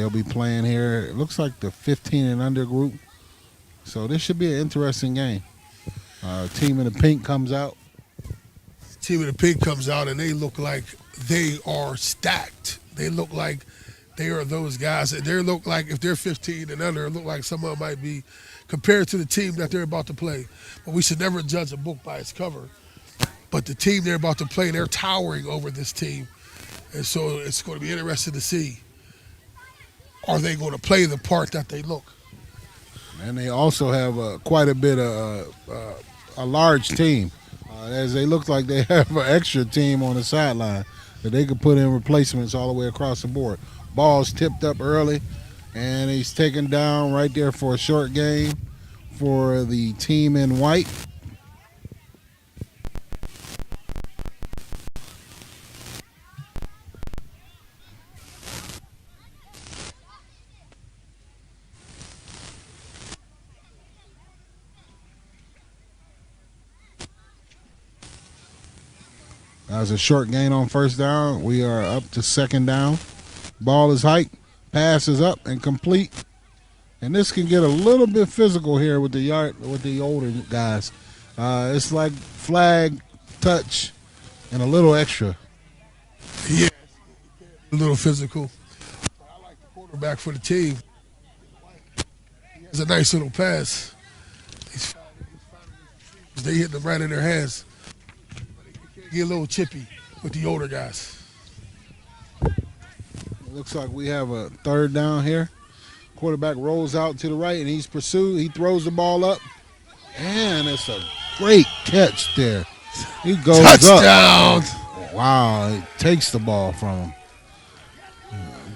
They'll be playing here. It looks like the 15 and under group. So this should be an interesting game. Team in the pink comes out. Team in the pink comes out, and they look like they are stacked. They look like they are those guys. They look like if they're 15 and under, it look like some of them might be compared to the team that they're about to play. But we should never judge a book by its cover. But the team they're about to play, they're towering over this team. And so it's going to be interesting to see, are they going to play the part that they look? And they also have quite a bit of a large team, as they look like they have an extra team on the sideline that they could put in replacements all the way across the board. Ball's tipped up early, and he's taken down right there for a short game for the team in white. That was a short gain on first down. We are up to second down. Ball is hiked, pass is up and complete. And this can get a little bit physical here with the older guys. It's like flag, touch, and a little extra. Yeah, a little physical. I like the quarterback for the team. He has a nice little pass. They hit them right in their hands. Get a little chippy with the older guys. It looks like we have a third down here. Quarterback rolls out to the right, and he's pursued. He throws the ball up, and it's a great catch there. He goes Touchdown. Up. Wow, he takes the ball from him.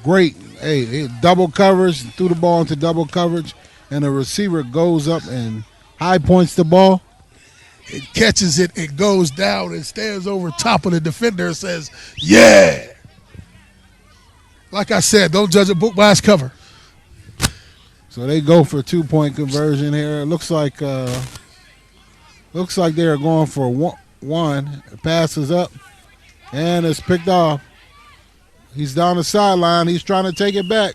Great. Hey, double coverage, threw the ball into double coverage, and the receiver goes up and high points the ball. It catches it, it goes down, and stands over top of the defender and says, yeah. Like I said, don't judge a book by its cover. So they go for a 2-point conversion here. It looks like they are going for one. It passes up, and it's picked off. He's down the sideline. He's trying to take it back.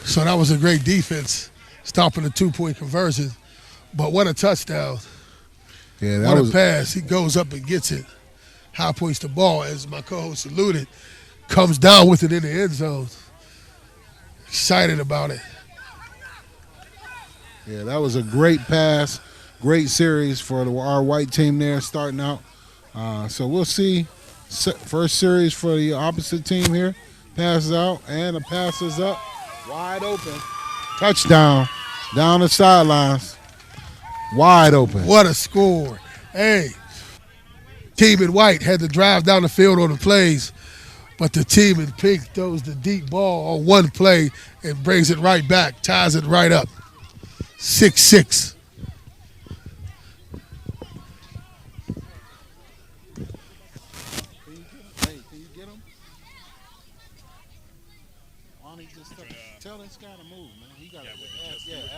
So that was a great defense, stopping the 2-point conversion. But what a touchdown. Yeah, what a pass. He goes up and gets it. High points the ball, as my co-host alluded. Comes down with it in the end zone. Excited about it. Yeah, that was a great pass. Great series for our white team there starting out. So we'll see. First series for the opposite team here. Passes out, and the pass is up. Wide open. Touchdown. Down the sidelines. Wide open. What a score. Hey, team in white had to drive down the field on the plays, but the team in pink throws the deep ball on one play and brings it right back, ties it right up. 6-6. Tell this guy to move, man. He got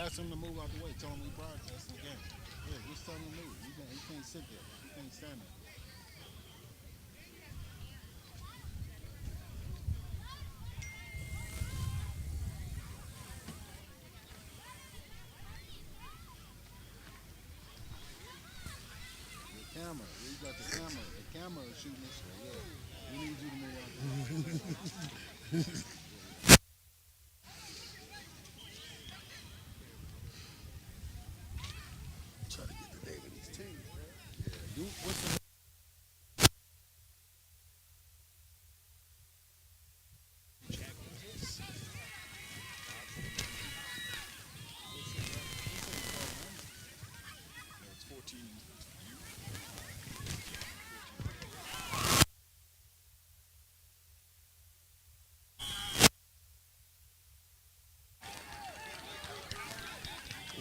ask him to move out the way. Tell him we broadcasting the game. Yeah, just tell him to move. He can't sit there. He can't stand there. The camera. We got the camera. The camera is shooting this way. Yeah. We need you to move out the way. Try to get the name of these teams, man. Yeah. What's the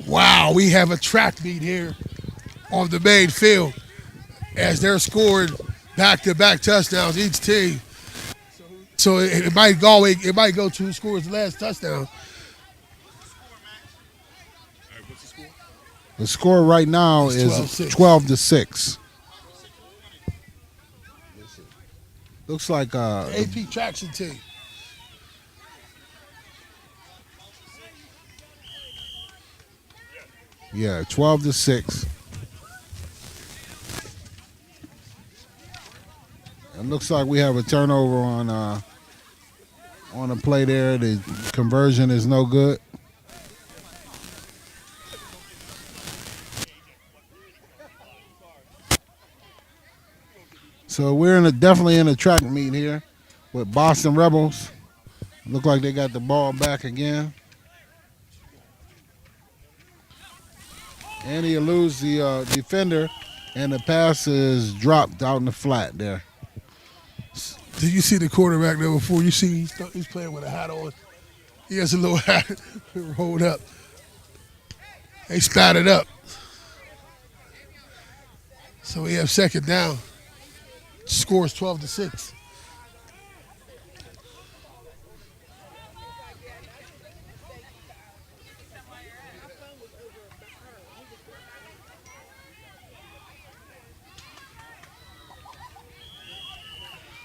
Wow, we have a track meet here on the main field as they're scoring back-to-back touchdowns each team. So it might go to who scores the last touchdown. The score right now is 12-6. Looks like The AP traction team. yeah, 12-6. It looks like we have a turnover on a play there. The conversion is no good. So we're definitely in a track meet here with Boston Rebels. Look like they got the ball back again. And he eludes the defender, and the pass is dropped out in the flat there. Did you see the quarterback there before? You see he's playing with a hat on. He has a little hat rolled up. They spattered up. So we have second down. Score is 12-6.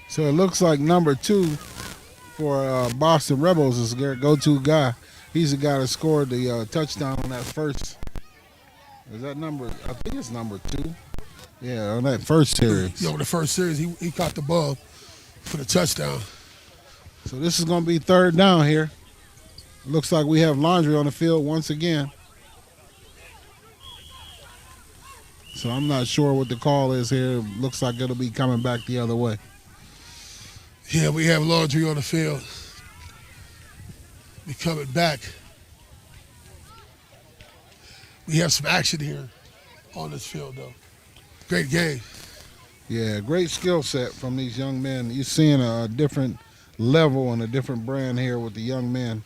So it looks like number 2 for Boston Rebels is their go-to guy. He's the guy that scored the touchdown on that first. Is that number? I think it's number 2. Yeah, on that first series. Yo, the first series, he caught the ball for the touchdown. So this is going to be third down here. Looks like we have Laundry on the field once again. So I'm not sure what the call is here. Looks like it'll be coming back the other way. Yeah, we have Laundry on the field. We coming back. We have some action here on this field, though. Great game. Yeah, great skill set from these young men. You're seeing a different level and a different brand here with the young men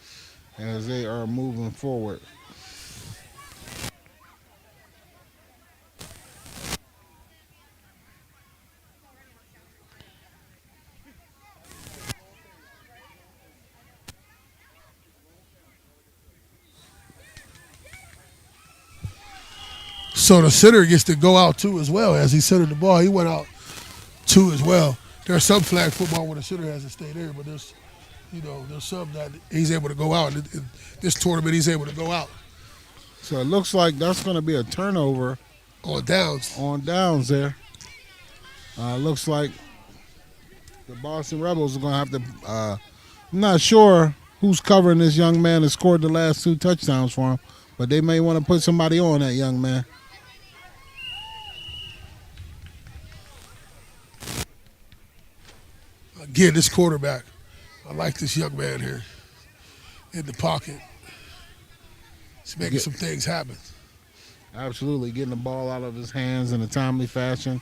as they are moving forward. So the center gets to go out too as well as he centered the ball. He went out too as well. There's some flag football where the center has to stay there, but there's some that he's able to go out. In this tournament, he's able to go out. So it looks like that's going to be a turnover on downs. On downs there. Looks like the Boston Rebels are going to have to. I'm not sure who's covering this young man that scored the last 2 touchdowns for him, but they may want to put somebody on that young man. Again, this quarterback, I like this young man here in the pocket. He's making some things happen. Absolutely, getting the ball out of his hands in a timely fashion.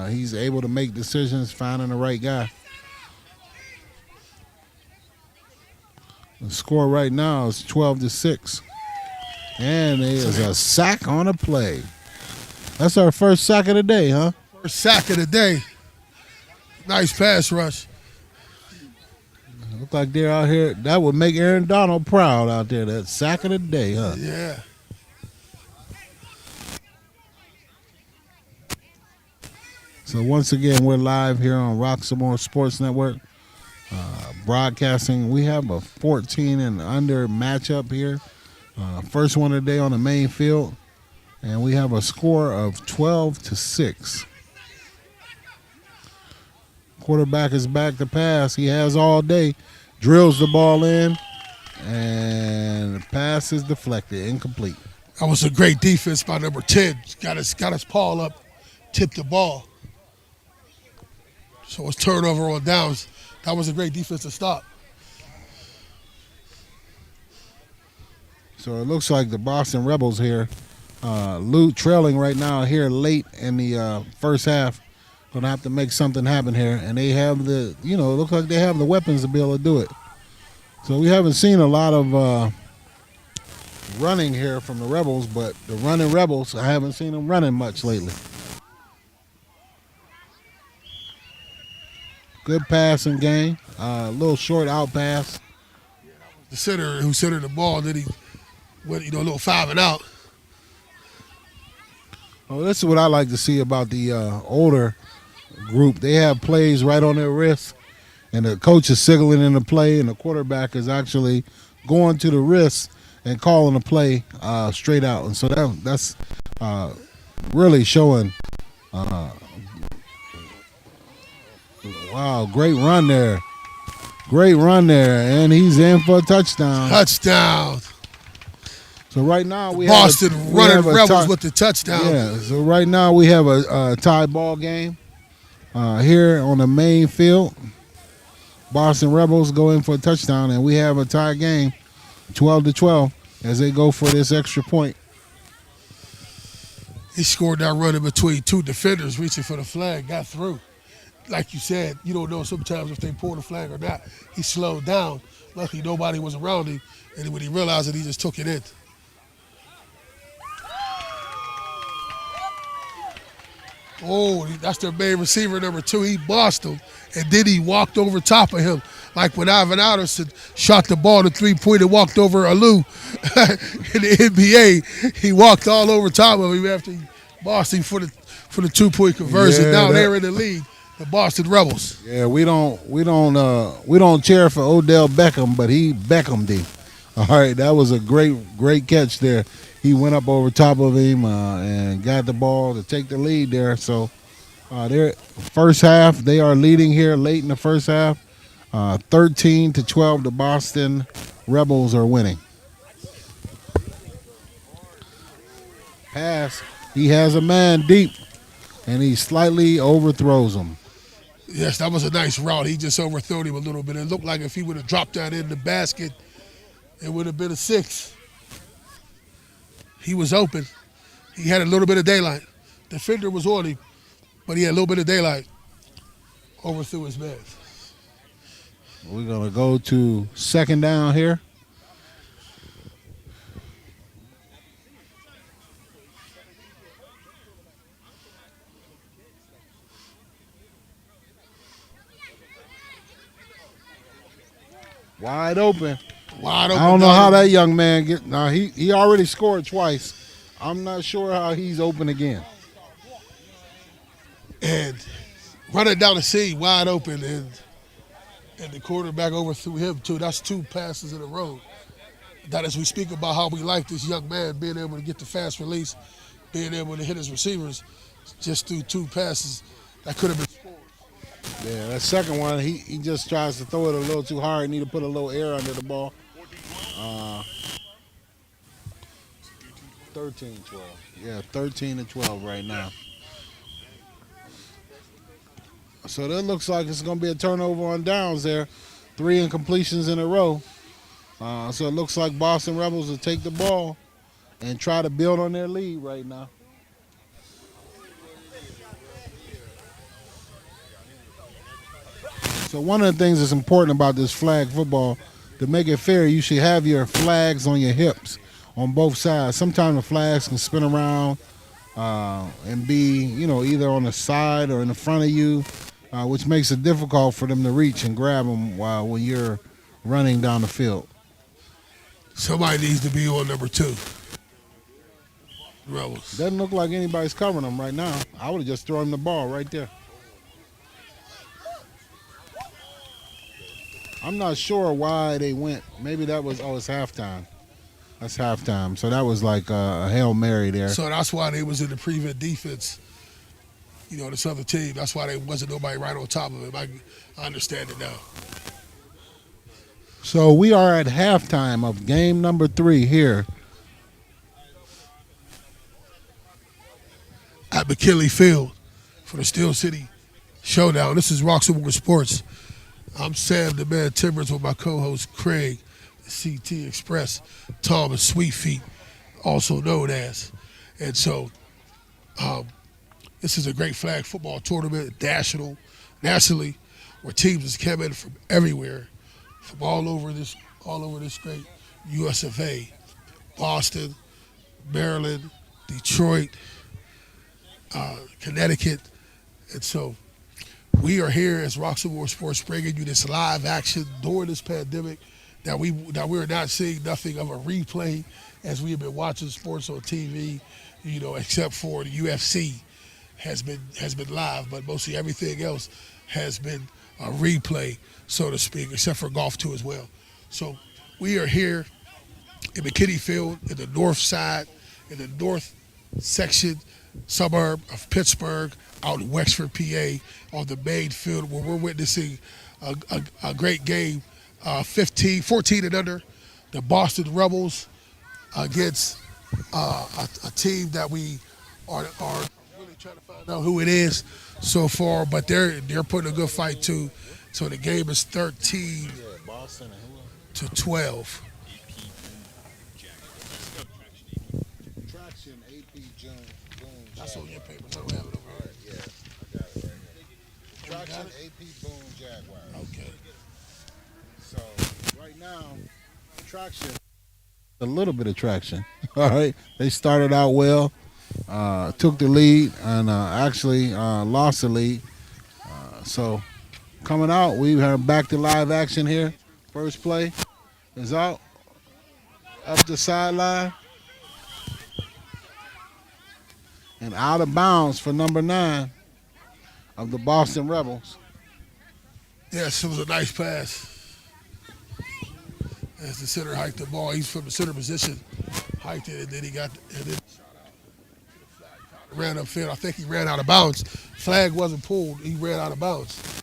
He's able to make decisions, finding the right guy. The score right now is 12-6. And there is a sack on a play. That's our first sack of the day, huh? First sack of the day. Nice pass rush. Look like they're out here. That would make Aaron Donald proud out there. That sack of the day, huh? Yeah. So once again, we're live here on Roxamore Sports Network, broadcasting. We have a 14 and under matchup here. First one of the day on the main field, and we have a score of 12-6. Quarterback is back to pass. He has all day. Drills the ball in, and the pass is deflected, incomplete. That was a great defense by number 10. Got his paw up, tipped the ball. So it's turnover on downs. That was a great defensive stop. So it looks like the Boston Rebels here, trailing right now here late in the first half. Going to have to make something happen here. And they have it looks like they have the weapons to be able to do it. So we haven't seen a lot of running here from the Rebels, but the running Rebels, I haven't seen them running much lately. Good passing game. A little short out pass. The center who centered the ball, then he went, a little 5 and out. Well, this is what I like to see about the older group, they have plays right on their wrist, and the coach is signaling in the play, and the quarterback is actually going to the wrist and calling the play straight out. And so that's really showing. Wow, great run there. Great run there, and he's in for a touchdown. Touchdown. So right now Boston running Rebels with the touchdown. Yeah, so right now we have a tie ball game here on the main field. Boston Rebels go in for a touchdown, and we have a tie game, 12-12, as they go for this extra point. He scored that run in between two defenders reaching for the flag, got through. Like you said, you don't know sometimes if they pull the flag or not. He slowed down. Luckily, nobody was around him, and when he realized it, he just took it in. Oh, that's their main receiver, number 2. He bossed him, and then he walked over top of him. Like when Ivan Anderson shot the ball to three-point and walked over Alou in the NBA, he walked all over top of him after he bossed him for the 2-point conversion. Yeah, now they're in the lead, the Boston Rebels. Yeah, we don't cheer for Odell Beckham, but he Beckham'd him. All right, that was a great catch there. He went up over top of him and got the ball to take the lead there. So their first half, they are leading here late in the first half. 13-12, the Boston Rebels are winning. Pass. He has a man deep, and he slightly overthrows him. Yes, that was a nice route. He just overthrew him a little bit. It looked like if he would have dropped that in the basket, it would have been a 6. He was open. He had a little bit of daylight. Defender was on him, but he had a little bit of daylight. Overthrew his man. We're going to go to second down here. Wide open. Wide open. I don't know how that young man get. Now he already scored twice. I'm not sure how he's open again. And running down the seam, wide open, and the quarterback overthrew him too. That's 2 passes in a row. That as we speak about how we like this young man being able to get the fast release, being able to hit his receivers, just through 2 passes that could have been scored. Yeah, that second one, he just tries to throw it a little too hard. Need to put a little air under the ball. 13-12. Yeah, 13-12 right now. So that looks like it's going to be a turnover on downs there. 3 incompletions in a row. So it looks like Boston Rebels will take the ball and try to build on their lead right now. So one of the things that's important about this flag football, to make it fair, you should have your flags on your hips on both sides. Sometimes the flags can spin around and be, either on the side or in the front of you, which makes it difficult for them to reach and grab them when you're running down the field. Somebody needs to be on number 2. Rebels. Doesn't look like anybody's covering them right now. I would have just thrown the ball right there. I'm not sure why they went. Maybe that was, it's halftime. That's halftime. So that was like a Hail Mary there. So that's why they was in the prevent defense. This other team. That's why there wasn't nobody right on top of him. I understand it now. So we are at halftime of game number 3 here at McKinley Field for the Steel City Showdown. This is Rock Super Sports. I'm Sam the Man Timbers with my co-host Craig, the CT Express, Tom and Sweet Feet, also known as. And so this is a great flag football tournament, nationally, where teams is coming from everywhere, from all over this great US of A. Boston, Maryland, Detroit, Connecticut. And so we are here as Rock Super Sports bringing you this live action during this pandemic that we're not seeing nothing of a replay as we have been watching sports on TV, except for the UFC. has been live, but mostly everything else has been a replay, so to speak, except for golf too as well. So we are here in McKinney Field in the north side, in the north section suburb of Pittsburgh, out in Wexford, PA, on the main field where we're witnessing a great game, 14 and under, the Boston Rebels against a team that we are really trying to find out who it is so far, but they're putting a good fight too. So the game is 13 to 12. Traction, AP, June, Boom, That's on Jaguars. your papers. I don't have it over All right, yeah, I got it right here. Traction, AP, Boom, Jaguars. here. Okay. So right now, traction, a little bit of traction. All right, they started out well, took the lead, and actually lost the lead. So coming out, we have back to live action here. First play is out up the sideline and out of bounds for number 9 of the Boston Rebels. Yes, it was a nice pass. As the center hiked the ball, he's from the center position, hiked it, and then ran upfield. I think he ran out of bounds. Flag wasn't pulled. He ran out of bounds.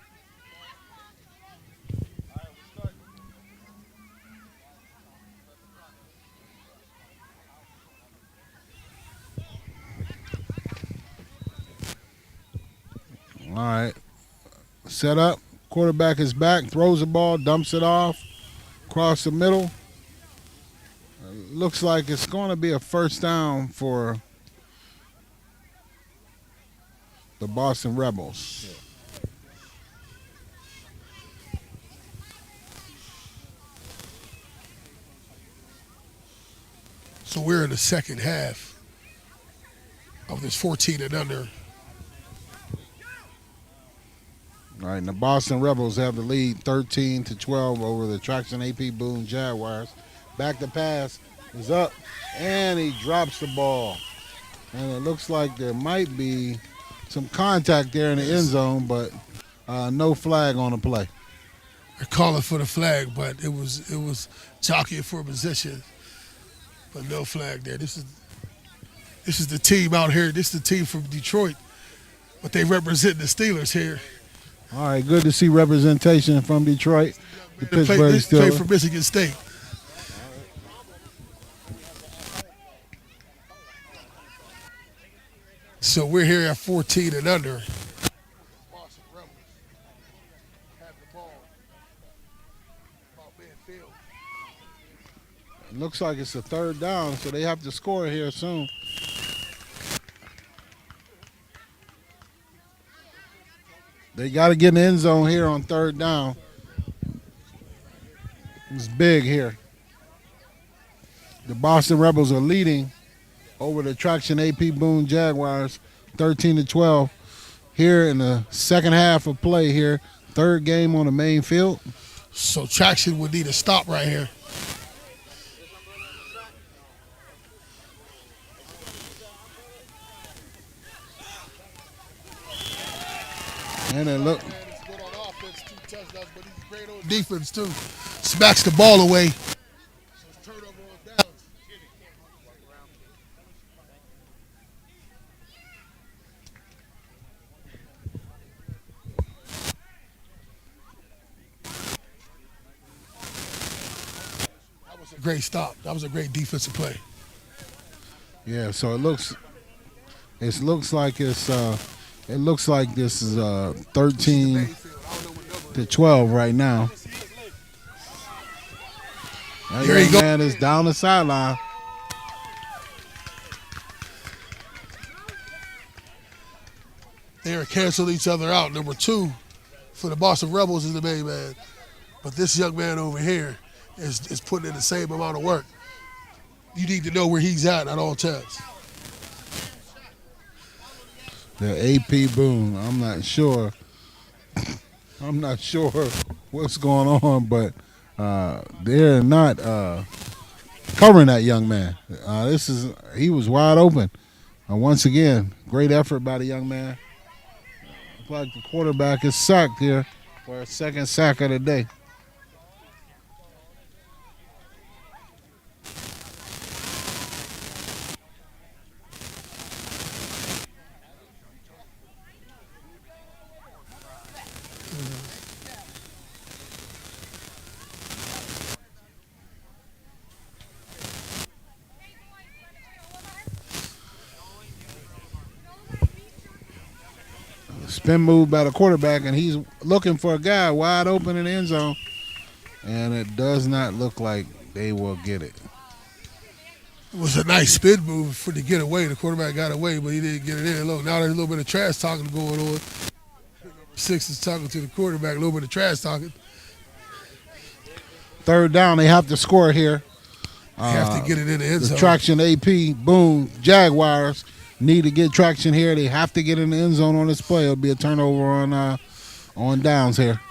All right, set up. Quarterback is back, throws the ball, dumps it off, across the middle. Looks like it's going to be a first down for the Boston Rebels. So we're in the second half of this 14 and under. All right, and the Boston Rebels have the lead 13 to 12 over the Traction AP Boone Jaguars. Back to pass is up, and he drops the ball. And it looks like there might be some contact there in the end zone, but no flag on the play. They're calling for the flag, but it was jockeying for position, but no flag there. This is the team out here. This is the team from Detroit, but they represent the Steelers here. All right, good to see representation from Detroit. The Pittsburgh They play Steelers. for Michigan State. So we're here at 14 and under. Boston Rebels have the ball about midfield. It looks like it's a third down, so they have to score here soon. They got to get in the end zone here on third down. It's big here. The Boston Rebels are leading over the Traction AP Boone Jaguars 13 to 12 here in the second half of play here. Third game on the main field. So Traction would need a stop right here. And it look. He's good on offense, 2 touchdowns, but he's great on defense too. Smacks the ball away. So it's turnover on downs. That was a great stop. That was a great defensive play. Yeah, so it looks like it looks like this is 13 to 12 right now. That Here he young go. man is down the sideline. They are canceling each other out. Number 2 for the Boston Rebels is the main man. But this young man over here is putting in the same amount of work. You need to know where he's at all times. The AP Boone. I'm not sure. I'm not sure what's going on, but they're not covering that young man. He was wide open. Once again, great effort by the young man. Looks like the quarterback is sacked here for a second sack of the day. Spin move by the quarterback, and he's looking for a guy wide open in the end zone. And it does not look like they will get it. It was a nice spin move for to get away. The quarterback got away, but he didn't get it in. Look, now there's a little bit of trash talking going on. Number 6 is talking to the quarterback, a little bit of trash talking. Third down, they have to score here. Have to get it in the end The zone. traction AP, boom, Jaguars need to get traction here. They have to get in the end zone on this play. It'll be a turnover on downs here.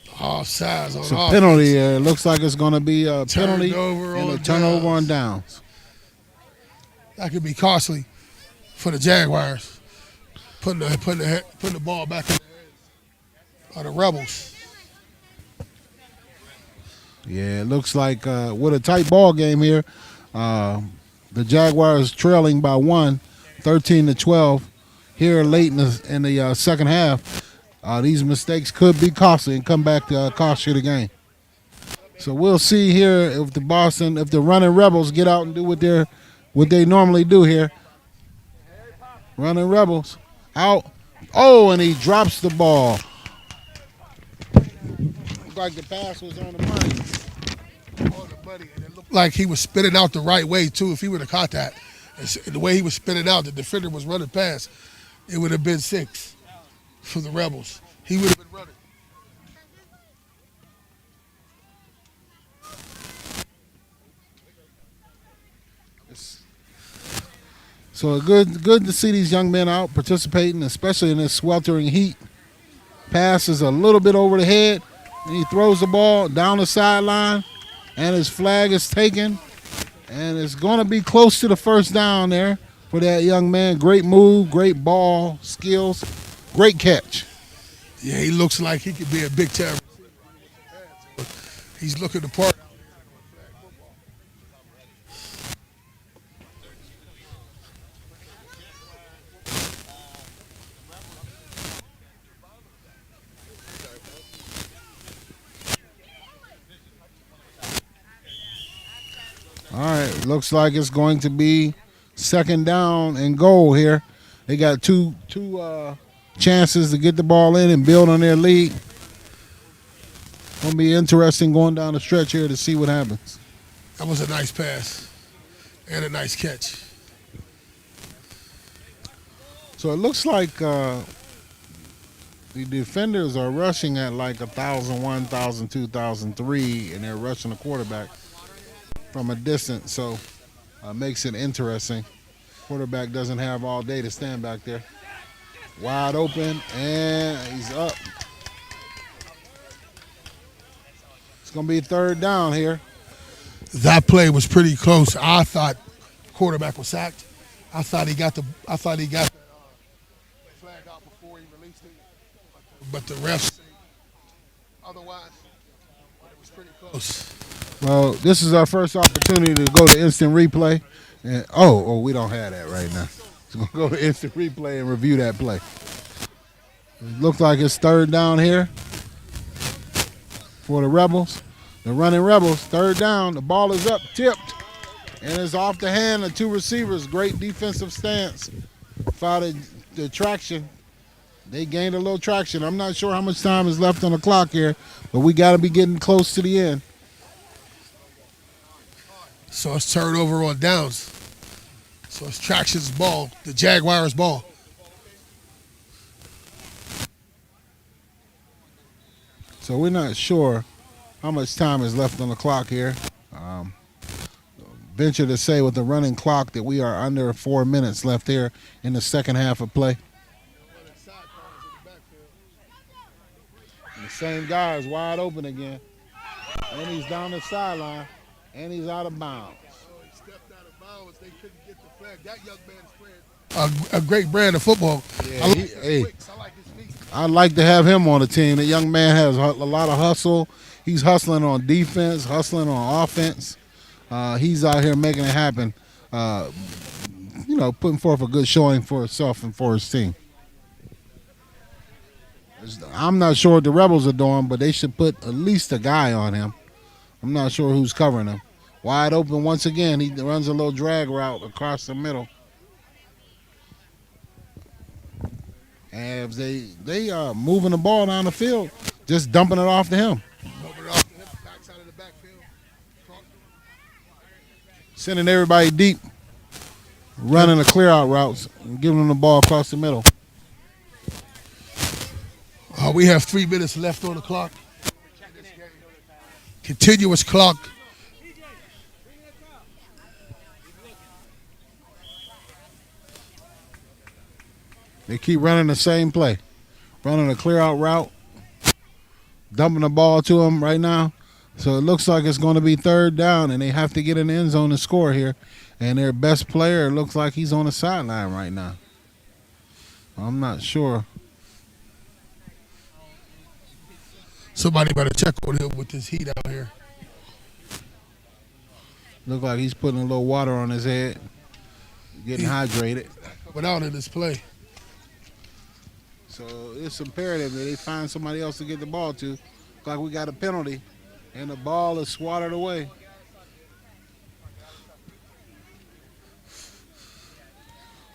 Offsides on It's a offense. penalty. It looks like it's going to be a penalty Turnover and a on turnover on downs. downs. That could be costly for the Jaguars. Putting the ball back in the hands of the Rebels. Yeah, it looks like with a tight ball game here, the Jaguars trailing by 13-12 here late in the second half. These mistakes could be costly and come back to cost you the game. So we'll see here if the running Rebels get out and do what they normally do here. Running Rebels out. Oh, and he drops the ball. Looked like the pass was on the money. On the money, and it looked like he was spinning out the right way too. If he would have caught that, and the way he was spinning out, the defender was running past. It would have been 6 for the Rebels. He would have been running. So good to see these young men out participating, especially in this sweltering heat. Pass is a little bit over the head, and he throws the ball down the sideline, and his flag is taken, and it's going to be close to the first down there for that young man. Great move, great ball skills, great catch. Yeah, he looks like he could be a big time. He's looking the part. All right, looks like it's going to be second down and goal here. They got two chances to get the ball in and build on their lead. Gonna be interesting going down the stretch here to see what happens. That was a nice pass and a nice catch. So it looks like the defenders are rushing at like 1,001, 1,002, 1,003, and they're rushing the quarterback from a distance. So makes it interesting. Quarterback doesn't have all day to stand back there. Wide open, and he's up. It's going to be third down here. That play was pretty close. I thought quarterback was sacked. I thought he got the flag out before he released it, but the refs say otherwise. But it was pretty close. Well, this is our first opportunity to go to instant replay. And we don't have that right now. So we're going to go to instant replay and review that play. It looks like it's third down here for the Rebels. The running Rebels, third down. The ball is up, tipped, and it's off the hand of two receivers. Great defensive stance. Found the traction. They gained a little traction. I'm not sure how much time is left on the clock here, but we got to be getting close to the end. So it's turnover on downs. So it's Traction's ball, the Jaguars' ball. So we're not sure how much time is left on the clock here. Venture to say with the running clock that we are under 4 minutes left here in the second half of play. And the same guy is wide open again. And he's down the sideline. And he's out of bounds. they couldn't get the flag. That young man is playing a great brand of football. Yeah, I like his hey, quicks. I like his feet. I'd like to have him on the team. The young man has a lot of hustle. He's hustling on defense, hustling on offense. He's out here making it happen. Uh, putting forth a good showing for himself and for his team. I'm not sure what the Rebels are doing, but they should put at least a guy on him. I'm not sure who's covering him. Wide open once again. He runs a little drag route across the middle. And they are moving the ball down the field, just dumping it off to him. Over off the backside of the backfield. Sending everybody deep, running the clear out routes, and giving them the ball across the middle. We have 3 minutes left on the clock. Continuous clock. They keep running the same play, running a clear out route, dumping the ball to him right now. So it looks like it's going to be third down, and they have to get in the end zone to score here. And their best player looks like he's on the sideline right now. I'm not sure. Somebody better check on him with this heat out here. Look like he's putting a little water on his head, getting hydrated. Coming out in this play. So it's imperative that they find somebody else to get the ball to. Look like we got a penalty, and the ball is swatted away.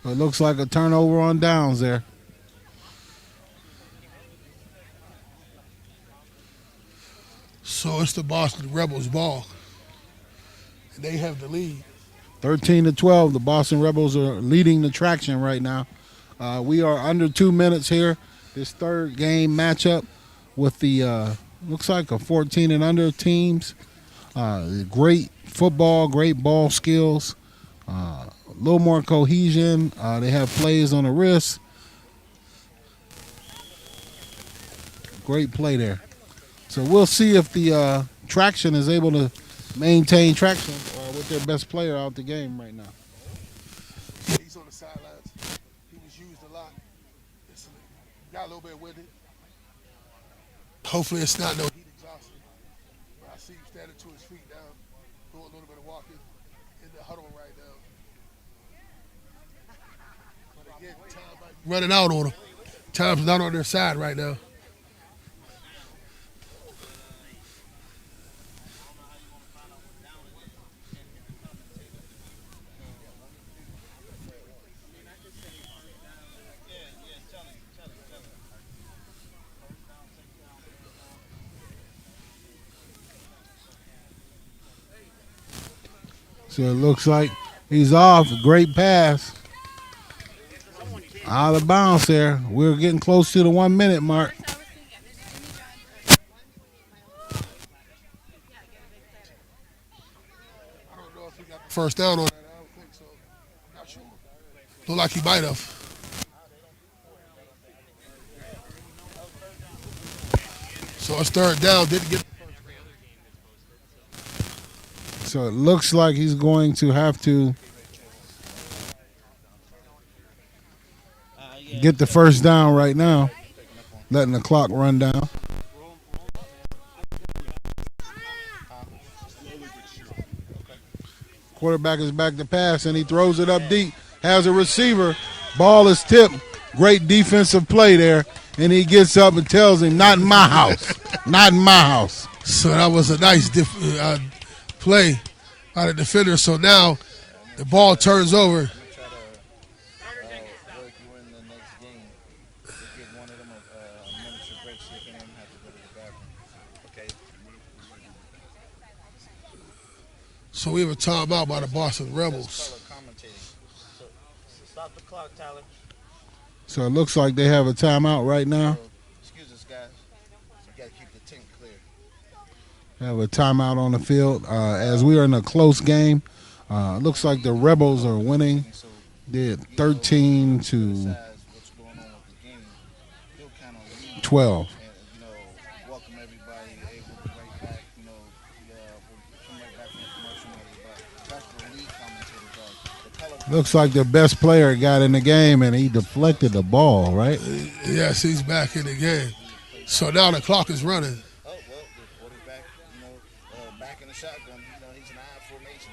It looks like a turnover on downs there. So it's the Boston Rebels ball. And they have the lead. 13-12, the Boston Rebels are leading the traction right now. We are under 2 minutes here. This third game matchup with the looks like a 14 and under teams. Great football, great ball skills, a little more cohesion. They have plays on the wrist. Great play there. So we'll see if the traction is able to maintain traction with their best player out the game right now. Yeah, he's on the sidelines. He was used a lot. Got a little bit with it. Hopefully it's not no heat exhaustion. I see him standing to his feet now, doing a little bit of walking in the huddle right now. But again, time might be running out on him. Time's not on their side right now. So it looks like he's off. Great pass. Out of bounds there. We're getting close to the 1 minute mark. I don't know if he got the first down on that. I don't think so. I'm not sure. Look like he might have. So it's third down. Didn't get. So it looks like he's going to have to get the first down right now, letting the clock run down. Quarterback is back to pass, and he throws it up deep. Has a receiver. Ball is tipped. Great defensive play there. And he gets up and tells him, not in my house. Not in my house. So that was a nice play by the defender. So now the ball turns over. So we have a timeout by the Boston Rebels. Stop the clock, Tyler. So it looks like they have a timeout right now. Excuse us, guys. You got to keep the tank clear. Have a timeout on the field as we are in a close game. Looks like the Rebels are winning. They're 13 to 12. Welcome everybody. Able to right back. we'll come right back from the commercial money, but that's what the league commentator does. The color Looks like the best player got in the game and he deflected the ball, right? Yes, he's back in the game. So now the clock is running. oh well, the quarterback, back in the shotgun, he's an eye formation.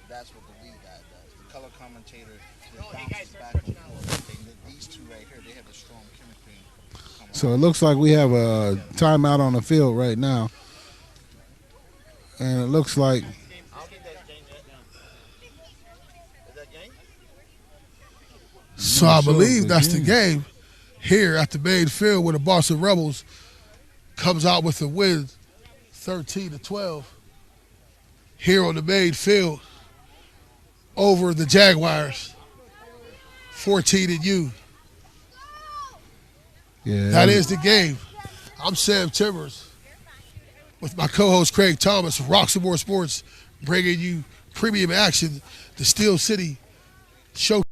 That's what the league guy does. The color commentator just bounces back and forth. These two right here, they have a strong chemistry. So it looks like we have a timeout on the field right now. And it looks like I don't think that's game yet. Is that game? So I sure believe it's the that's the game. game here at the main field where the Boston Rebels comes out with the win 13-12 here on the main field over the Jaguars 14-U. yeah, That is the game. I'm Sam Timbers with my co-host Craig Thomas of Roxamore Sports, bringing you premium action, the Steel City Show.